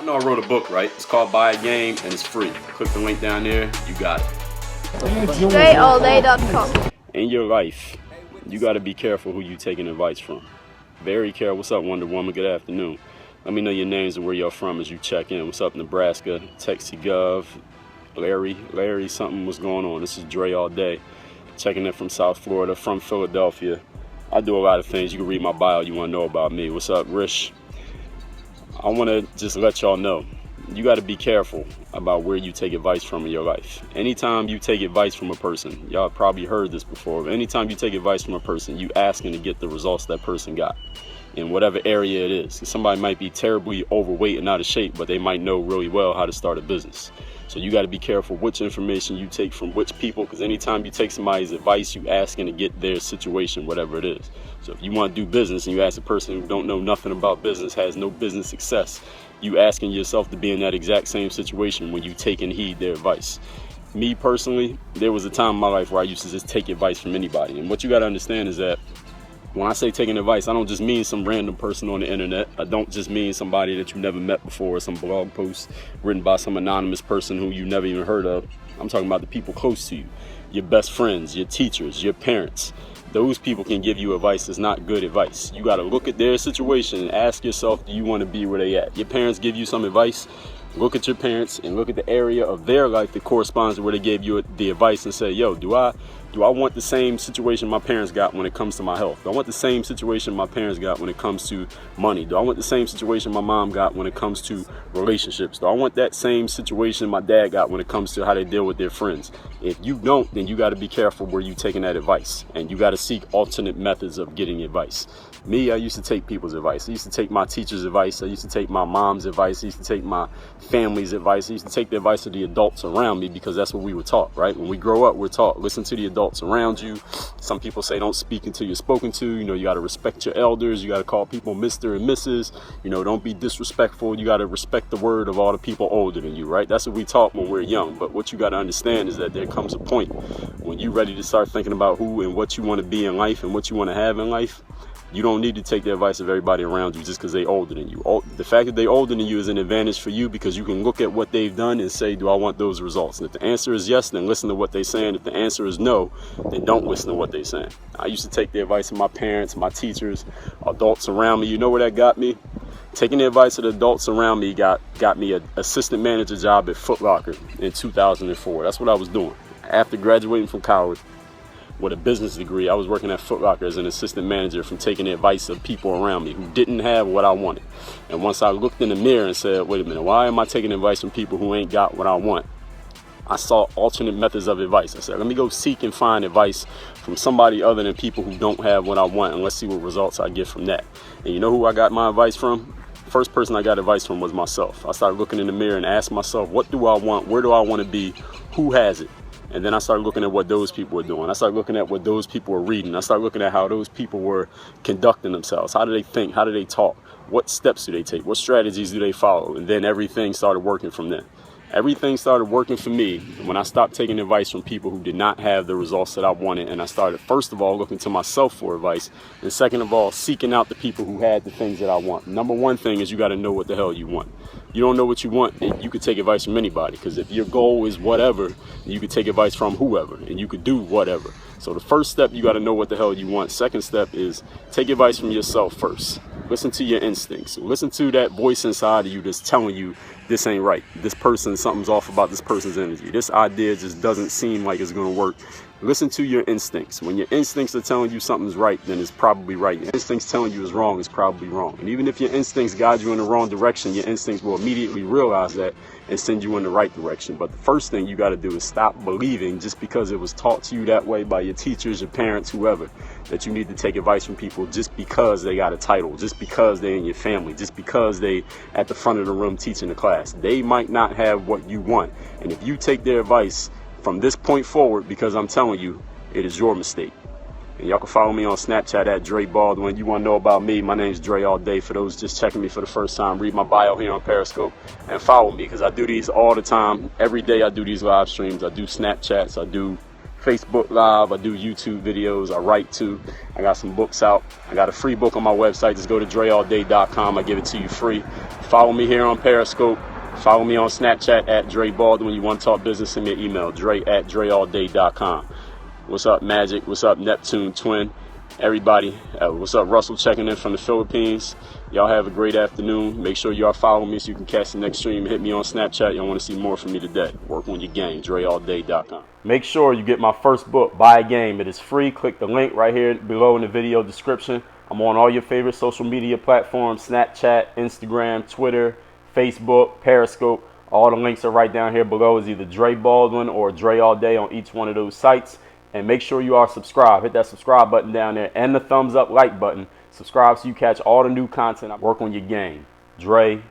know I wrote a book, right? It's called Buy a Game, and it's free. Click the link down there, you got it. DreAllDay.com. In your life, you got to be careful who you taking advice from. Very careful. What's up, Wonder Woman? Good afternoon. Let me know your names and where you're from as you check in. What's up, Nebraska? Texas Gov. Larry, something was going on. This is Dre All Day. Checking in from South Florida, from Philadelphia. I do a lot of things. You can read my bio. You want to know about me. What's up, Rish? I want to just let y'all know, you got to be careful about where you take advice from in your life. Anytime you take advice from a person, y'all probably heard this before, but anytime you take advice from a person, you asking to get the results that person got in whatever area it is. Somebody might be terribly overweight and out of shape, but they might know really well how to start a business. So you got to be careful which information you take from which people, because anytime you take somebody's advice, you asking to get their situation, whatever it is. So if you want to do business and you ask a person who don't know nothing about business, has no business success, you asking yourself to be in that exact same situation when you take and heed their advice. Me personally, there was a time in my life where I used to just take advice from anybody. And what you got to understand is that when I say taking advice, I don't just mean some random person on the internet. I don't just mean somebody that you never met before, some blog post written by some anonymous person who you never even heard of. I'm talking about the people close to you, your best friends, your teachers, your parents. Those people can give you advice that's not good advice. You got to look at their situation and ask yourself, do you want to be where they at? Your parents give you some advice. Look at your parents and look at the area of their life that corresponds to where they gave you the advice and say, yo, do I want the same situation my parents got when it comes to my health? Do I want the same situation my parents got when it comes to money? Do I want the same situation my mom got when it comes to relationships? Do I want that same situation my dad got when it comes to how they deal with their friends? If you don't, then you got to be careful where you taking that advice, and you got to seek alternate methods of getting advice. Me, I used to take people's advice. I used to take my teacher's advice. I used to take my mom's advice. I used to take my family's advice. I used to take the advice of the adults around me, because that's what we were taught, right? When we grow up, we're taught, listen to the adults around you. Some people say don't speak until you're spoken to. You know, you got to respect your elders. You got to call people Mr. and Mrs. You know, don't be disrespectful. You got to respect the word of all the people older than you, right? That's what we taught when we're young. But what you got to understand is that there comes a point when you're ready to start thinking about who and what you want to be in life and what you want to have in life. You don't need to take the advice of everybody around you just because they're older than you. The fact that they're older than you is an advantage for you, because you can look at what they've done and say, do I want those results? And if the answer is yes, then listen to what they're saying. If the answer is no, then don't listen to what they're saying. I used to take the advice of my parents, my teachers, adults around me. You know where that got me? Taking the advice of the adults around me got me an assistant manager job at Foot Locker in 2004. That's what I was doing. After graduating from college with a business degree, I was working at Foot Locker as an assistant manager from taking the advice of people around me who didn't have what I wanted. And once I looked in the mirror and said, wait a minute, why am I taking advice from people who ain't got what I want? I saw alternate methods of advice. I said, let me go seek and find advice from somebody other than people who don't have what I want, and let's see what results I get from that. And you know who I got my advice from? First person I got advice from was myself. I started looking in the mirror and asked myself, what do I want? Where do I want to be? Who has it? And then I started looking at what those people were doing. I started looking at what those people were reading. I started looking at how those people were conducting themselves. How do they think? How do they talk? What steps do they take? What strategies do they follow? And then everything started working from there. Everything started working for me when I stopped taking advice from people who did not have the results that I wanted. And I started, first of all, looking to myself for advice. And second of all, seeking out the people who had the things that I want. Number one thing is you got to know what the hell you want. You don't know what you want, you could take advice from anybody, because if your goal is whatever, you could take advice from whoever, and you could do whatever. So the first step, you got to know what the hell you want. Second step is take advice from yourself first. Listen to your instincts. Listen to that voice inside of you that's telling you this ain't right. This person, something's off about this person's energy. This idea just doesn't seem like it's going to work. Listen to your instincts. When your instincts are telling you something's right, then it's probably right. Your instincts telling you it's wrong, it's probably wrong. And even if your instincts guide you in the wrong direction, your instincts will immediately realize that and send you in the right direction. But the first thing you got to do is stop believing, just because it was taught to you that way by your teachers, your parents, whoever, that you need to take advice from people just because they got a title, just because they're in your family, just because they at the front of the room teaching the class. They might not have what you want. And if you take their advice from this point forward, because I'm telling you, it is your mistake. And y'all can follow me on Snapchat at Dre Baldwin. You want to know about me, my name's Dre All Day. For those just checking me for the first time, read my bio here on Periscope and follow me, because I do these all the time. Every day I do these live streams. I do Snapchats, I do Facebook Live. I do YouTube videos. I write too. I got some books out. I got a free book on my website. Just go to dreallday.com. I give it to you free. Follow me here on Periscope. Follow me on Snapchat at Dre Baldwin. When you want to talk business, send me an email, dre@dreallday.com. What's up, Magic? What's up, Neptune Twin? Everybody, what's up, Russell, checking in from the Philippines. Y'all have a great afternoon. Make sure y'all follow me so you can catch the next stream. Hit me on Snapchat. Y'all want to see more from me today. Work on your game, dreallday.com. Make sure you get my first book, Buy a Game. It is free. Click the link right here below in the video description. I'm on all your favorite social media platforms, Snapchat, Instagram, Twitter, Facebook, Periscope. All the links are right down here below. Is either Dre Baldwin or Dre All Day on each one of those sites. And make sure you are subscribed. Hit that subscribe button down there and the thumbs up like button. Subscribe so you catch all the new content. I work on your game. Dre